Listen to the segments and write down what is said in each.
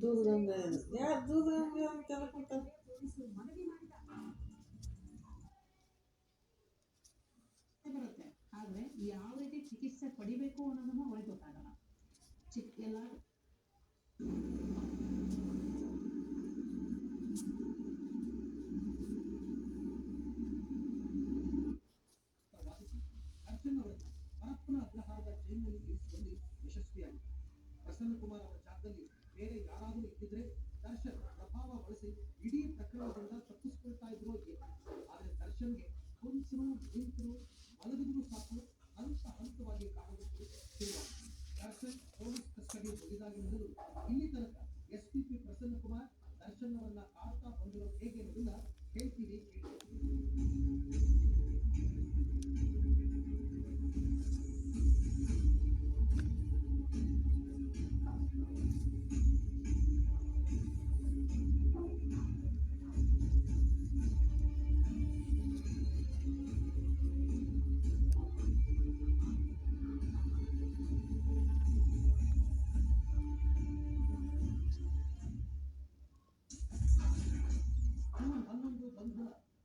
ದೂರದಂಗ ಯಾರು ದೂರದಂಗ ಅಂತ ಅನ್ಕೊಂತಾರೆ. ಬರುತ್ತೆ ಆದ್ರೆ ಯಾವ ರೀತಿ ಚಿಕಿತ್ಸೆ ಪಡಿಬೇಕು ಅನ್ನೋದನ್ನು ಅವಳಿಗೆ ಗೊತ್ತಾಗಲ್ಲ. ಎಲ್ಲ ಅರ್ಜುನ್ ಅವರನ್ನ ಪರಪ್ಪನ ಅಗ್ರಹಾರದ ಜೈಲಿನಲ್ಲಿ ಇರಿಸುವಲ್ಲಿ ಯಶಸ್ವಿಯಾಗಿದೆ. ಪ್ರಸನ್ನಕುಮಾರ್ ಅವರ ಜಾಗದಲ್ಲಿ ಬೇರೆ ಯಾರಾದರೂ ಇದ್ದಿದ್ರೆ ದರ್ಶನ್ ಪ್ರಭಾವ ಬಳಸಿ ಇಡೀ ಪ್ರಕರಣದಿಂದ ತಪ್ಪಿಸ್ಕೊಳ್ತಾ ಇದ್ರು. ಆದ್ರೆ ದರ್ಶನ್ಗೆ ಕುಂಚರು ನಿಂತರು ಮಲಗಿದ್ರು ಸಾಕು ಹಂತ ಹಂತವಾಗಿ ಕಾಣುವುದು ಶುರುವಾಗಿದೆ. ದರ್ಶನ್ ಪೊಲೀಸ್ ಕಸ್ಟಡಿ ಮುಗಿದಾಗಿನಿಂದಲೂ ಇಲ್ಲಿ ತನಕ ಎಸ್ಪಿಪಿ ಪ್ರಸನ್ನಕುಮಾರ್ ದರ್ಶನ್ ಅವರನ್ನ ಕಾಡ್ತಾ ಬಂದಿರೋ ಹೇಗೆ ಅನ್ನೋದನ್ನ ಹೇಳ್ತೀವಿ.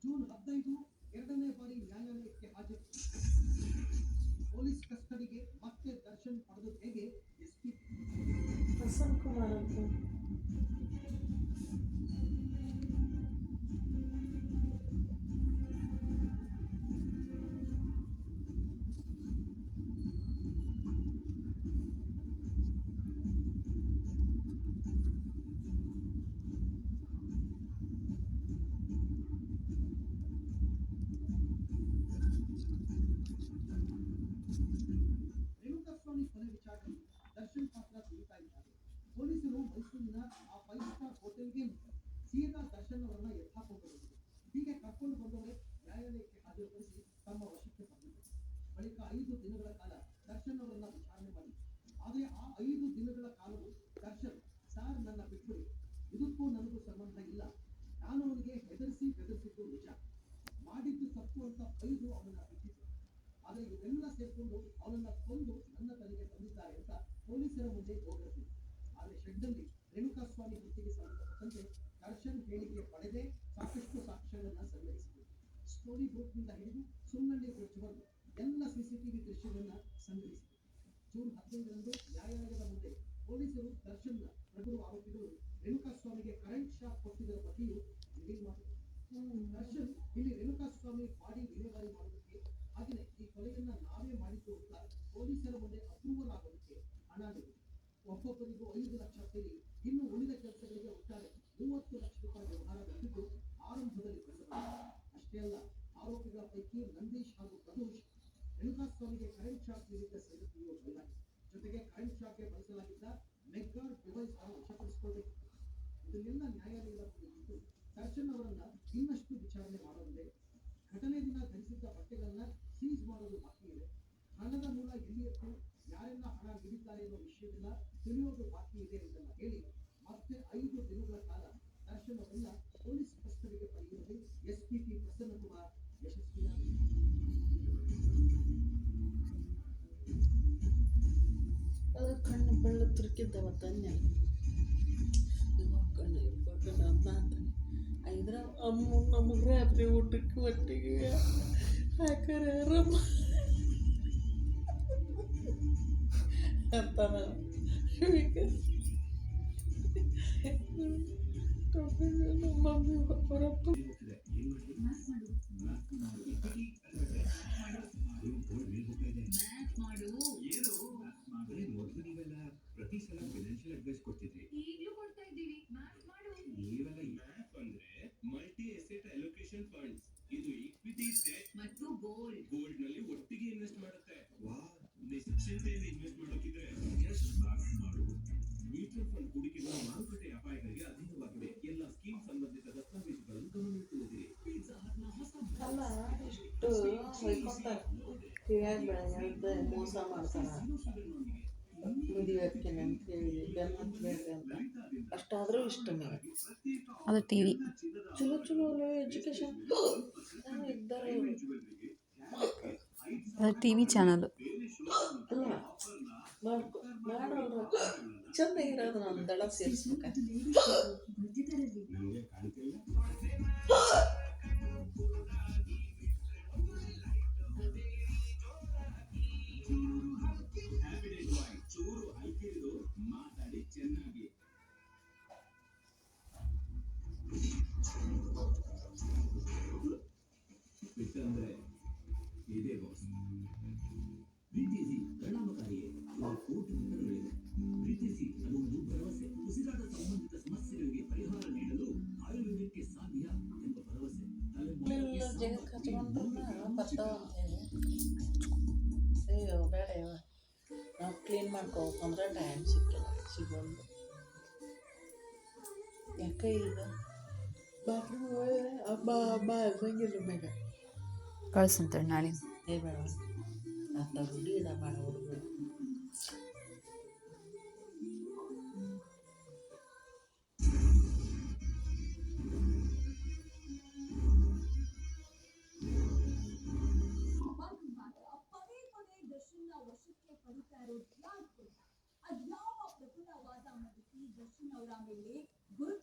ಜೂನ್ 15 ಎರಡನೇ ಬಾರಿ ನ್ಯಾಯಾಲಯಕ್ಕೆ ಹಾಜರು. ಪೊಲೀಸ್ ಕಸ್ಟಡಿಗೆ ಮತ್ತೆ ದರ್ಶನ್ ಪಡೆದು ಹೇಗೆ ಎಸ್ಪಿ ಪ್ರಸನ್ನಕುಮಾರ್ ಅಂತ ರೇಣುಕಾಸ್ವಾಮಿ ಕೊಲೆ ವಿಚಾರದಲ್ಲಿ ದರ್ಶನ್ ಪಾತ್ರ ತಿಳಿತಾ ಇದ್ದಾರೆ. ಪೊಲೀಸರು ಮೈಸೂರಿನ ಆ 5 ಸ್ಟಾರ್ ಹೋಟೆಲ್ಗೆ ಸೀದಾ ದರ್ಶನ್ ಅವರನ್ನ ಎತ್ತಾಕೊಂಡು ಹೀಗೆ ಕರ್ಕೊಂಡು ಬಂದವರೇ ನ್ಯಾಯಾಲಯಕ್ಕೆ ಹಾಜರುಪಡಿಸಿ ತಮ್ಮ ವಶಕ್ಕೆ ಪಡೆದಿದ್ದರು. ಬಳಿಕ 5 ದಿನಗಳ ಕಾಲ ದರ್ಶನ್ ಅವರನ್ನ ವಿಚಾರಣೆ ಮಾಡಿ. ಆದರೆ ಆ 5 ದಿನಗಳ ಕಾಲವು ದರ್ಶನ್ ಸಾರ್ ನನ್ನ ಬಿಟ್ಬಿಡಿ, ಇದಕ್ಕೂ ನನಗೂ ಸಂಬಂಧ ಇಲ್ಲ, ನಾನು ಅವನಿಗೆ ಬೆದರಿಸಿದ್ದು ನಿಜ, ಮಾಡಿದ್ದು ತಪ್ಪು ಅಂತ ಬೈದು ಅವನನ್ನ ಬಿಟ್ಟಿದ್ದರು. ಆದರೆ ಇವರೆಲ್ಲ ಸೇರ್ಕೊಂಡು ಅವನನ್ನ ಕೊಂದು ನನ್ನ ತಲೆಗೆ ತಂದಿದ್ದಾರೆ ಅಂತ ಪೊಲೀಸರ ಮುಂದೆ ಹೋಗಿರಲಿಲ್ಲ. ಆದರೆ ಶೆಡ್ನಲ್ಲಿ ರೇಣುಕಾಸ್ವಾಮಿ ವೃತ್ತಿಗೆ ಸಂಬಂಧಪಟ್ಟಂತೆ ದರ್ಶನ್ ಹೇಳಿಕೆ ಪಡೆದೇ ಸಾಕಷ್ಟು ಸಾಕ್ಷ್ಯಗಳನ್ನ ಸಂಗ್ರಹಿಸಿದೆ. ಸ್ಟೋರಿ ಬೂತ್ನಿಂದ ಹಿಡಿದು ಸುಮ್ಮನೆ ಬ್ರಿಡ್ಜ್ವರೆಗೂ ಎಲ್ಲ ಸಿಸಿಟಿವಿ ದೃಶ್ಯಗಳನ್ನ ಸಂಗ್ರಹಿಸಿದೆ. ಜೂನ್ 15ರಂದು ನ್ಯಾಯಾಲಯದ ಮುಂದೆ ಪೊಲೀಸರು ದರ್ಶನ್ನ ಪ್ರಭು ಆರೋಪಿಗಳು ರೇಣುಕಾಸ್ವಾಮಿಗೆ ಕರೆಂಟ್ ಶಾಕ್ ಕೊಟ್ಟಿದ್ದರ ಬಗ್ಗೆಯೂ ರಿವೀಲ್ ಮಾಡಿದರು. ದರ್ಶನ್ ಇಲ್ಲಿ ರೇಣುಕಾಸ್ವಾಮಿ ಬಾಡಿ ವಿಲೇವಾರಿ ಮಾಡೋದಕ್ಕೆ ಹಾಗೆಯೇ ಈ ಕೊಲೆಯನ್ನ ನಾವೇ ಮಾಡಿದ್ದು ಅಂತ ಪೊಲೀಸರ ಮುಂದೆ ಅಪ್ರೂವಲ್ ಆಗೋದಕ್ಕೆ ಹಣ ನೀಡಿದೆ. ಒಬ್ಬೊಬ್ಬರಿಗೂ 5 ಲಕ್ಷ ಸೇರಿ ಇನ್ನು ಉಳಿದ ಕೆಲಸಗಳಿಗೆ ಒಟ್ಟಾರೆ 30 ಲಕ್ಷ ರೂಪಾಯಿ ವ್ಯವಹಾರ ನಡೆದಿದ್ದು ಆರಂಭದಲ್ಲಿ ಕಂಡುಬಂದಿದೆ. ಅಷ್ಟೇ ಅಲ್ಲ, ಆರೋಪಿಗಳ ಪೈಕಿ ನಂದೀಶ್ ಹಾಗೂ ಪ್ರದೋಷ್ ರೇಣುಕಾಸ್ವಾಮಿಗೆ ಕರೆಂಟ್ ಶಾಕ್ ನೀಡಿದ್ದ ಸಂಗತಿಯು ಬಯಲಾಗಿದೆ. ಜೊತೆಗೆ ಕರೆಂಟ್ ಶಾಕ್ಗೆ ಬಳಸಲಾಗಿದ್ದ ಮೆಗ್ಗಾರ್ಡ್ ಡಿವೈಸ್ ಅನ್ನು ವಶಪಡಿಸಿಕೊಳ್ಳಬೇಕಿತ್ತು. ಇದನ್ನೆಲ್ಲ ನ್ಯಾಯಾಲಯದ ಮುಂದೆ ಇಟ್ಟು ದರ್ಶನ್ ಅವರನ್ನ ಇನ್ನಷ್ಟು ವಿಚಾರಣೆ ಮಾಡೋದಿದೆ. ಘಟನೆ ದಿನ ಧರಿಸಿದ್ದ ಬಟ್ಟೆಗಳನ್ನ ಸೀಜ್ ಮಾಡೋದು ಬಾಕಿ ಇದೆ. ಹಣದ ಮೂಲ ಎಲ್ಲಿಯತ್ತು, ಯಾರೆಲ್ಲ ಹಣ ನೀಡಿದ್ದಾರೆ ಎನ್ನುವ ವಿಷಯವೆಲ್ಲ ತಿಳಿಯೋದು ಬಾಕಿ ಇದೆ ಎಂತೆಲ್ಲ ಹೇಳಿ ಮತ್ತೆ 5 ದಿನಗಳ ಕಾಲ ದರ್ಶನ್ ಅವರನ್ನ ಪೊಲೀಸ್ ಕಸ್ಟಡಿಗೆ ಪಡೆಯುವಲ್ಲಿ ಎಸ್ಪಿಪಿ ಪ್ರಸನ್ನಕುಮಾರ್ ಯಶಸ್ವಿಯಾಗಿದೆ. ಅದು ಕಣ್ಣು ಬೆಳ್ಳ ತುರುಕಿದ್ದವ ತನ್ನೆ ಕಣ್ಣು ಇರ್ಬೇಕಣ್ಣ ಅಂತ ಅಂತಾನೆ. ಐದ್ರ ಅಮ್ಮ ನಮಗೆ ರಾತ್ರಿ ಊಟಕ್ಕೆ ಒಟ್ಟಿಗೆ ಹಾಕರೆ ರಮ್ಮ ಅಂತಾನ. ನಮ್ಮ ಮಮ್ಮಿ ಹೊರಪ್ಪ ಪ್ರತಿ ಸಲ ಫೈನಾನ್ಷಿಯಲ್ ಅಡ್ವೈಸ್ ಕೊಡ್ತಿದ್ರಿ, ಈಗಲೂ ಕೊಡ್ತಾ ಇದ್ದೀವಿ. ಮ್ಯಾಥ್ ಮಾಡು. ಕೇವಲ ಮ್ಯಾಪ್ ಅಂದ್ರೆ ಮಲ್ಟಿ ಎಸೆಟ್ ಅಲೋಕೇಶನ್ ಫಂಡ್ಸ್. ಇದು ಇಕ್ವಿಟಿ, ಡೆಟ್ ಮತ್ತು ಗೋಲ್ಡ್ ನಲ್ಲಿ ಒಟ್ಟಿಗೆ ಇನ್ವೆಸ್ಟ್ ಮಾಡುತ್ತೆ. ನಿಶ್ಚಿಂತೆಯಿಂದ ಇನ್ವೆಸ್ಟ್ ಮಾಡೋಕಿದ್ರೆ ಜಸ್ಟ್ ಮ್ಯಾಥ್ ಮಾಡು. ಮ್ಯೂಚುವಲ್ ಫಂಡ್ ಹೂಡಿಕೆಗಳು ಮಾರುಕಟ್ಟೆ ಅಪಾಯಗಳಿಗೆ ಅಧೀನವಾಗಿವೆ. ಎಲ್ಲ ಸ್ಕೀಮ್ ಸಂಬಂಧಿತ ದಸ್ತಾವೇಜುಗಳನ್ನು ಗಮನವಿಟ್ಟುಕೊಳ್ಳಿರಿ. ಅಲ್ಲ ಇಷ್ಟು ಹೊಯ್ಕೊಂತಾರೆ ಕಿವಿಯಾಗ ಬೆಳೆದ ಮೋಸ ಮಾಡ್ತಾರ. ಮದುವೆಕ್ಕೆ ಅಂತ ಹೇಳಿ ಬೆನ್ನ ಬೇಡ್ರಿ ಅಂತ ಅಷ್ಟಾದರೂ ಇಷ್ಟನೇ. ಅದು ಟಿವಿ ಚಲೋ ಚಲೋ ಎಜುಕೇಶನ್ ಇದ್ದಾರೆ. ಅದು ಟಿವಿ ಚಾನಲ್. ಅಲ್ಲ ಮಾಡೋರು ಚಂದ ಇರೋದು ನಾನು ದಳ ಸೇರಿಸ್ಬೇಕ. ನನಗೆ ಕಾಣ್ತಿಲ್ಲ. ಹ್ಯಾಪಿ ಡೇಸ್ ಬಾಯ್ ಚೂರು ಹಲ್ಕಿರಿದು ಮಾತಾಡಿ ಚೆನ್ನಾಗಿ. ಬಿಟ್ಟಂದ್ರೆ ಇದೇ ಬಾಸ್. ಪ್ರೀತಿಸಿ ಪರಿಣಾಮಕಾರಿಯೇ ಕೋಟಿ ಉತ್ತರಗಳಿವೆ. ಪ್ರೀತಿಸಿ ಅದೊಂದು ಭರವಸೆ. ಉಸಿರಾಟ ಸಂಬಂಧಿತ ಸಮಸ್ಯೆಗಳಿಗೆ ಪರಿಹಾರ ನೀಡಲು ಆಯುರ್ವೇದಕ್ಕೆ ಸಾಧ್ಯ ಎಂಬ ಭರವಸೆ. ಎಲ್ಲ ಜಗಕ್ಕೆ ಹಚ್ಕೊಂಡ್ರು ಬರ್ತಾವ ಅಂತೇಳಿ ಅಯ್ಯೋ ಬೇಡ ಇವ ನಾವು ಕ್ಲೀನ್ ಮಾಡ್ಕೋಬೇಕಂದ್ರೆ ಟೈಮ್ ಸಿಗೋದು. ಯಾಕೆ ಈಗ ಬಾತ್ರೂಮ್ ಅಮ್ಮ ಅಮ್ಮ ಅನ್ಸಂಗಿಲ್ಲ ಬೇಗ ಕಳ್ಸಂತೇಳಿ ನಾಳೆ. ಏ ಬೇಡ ಅಂತ ರೂಢಿ ಇಡ ಬೇಡ ಹುಡುಗರು. ಪದೇ ಪದೇ ದರ್ಶನ್ನ ವಶಕ್ಕೆ ಪಡಿತಾ ಇರೋದು ಯಾರು ಗೊತ್ತಾ? ಅದ್ಯಾವ ಪ್ರಕೃತ ವಾದ ಮಾಡಿಸಿ ದರ್ಶನ್ ಅವರ ಮೇಲೆ ಗುರು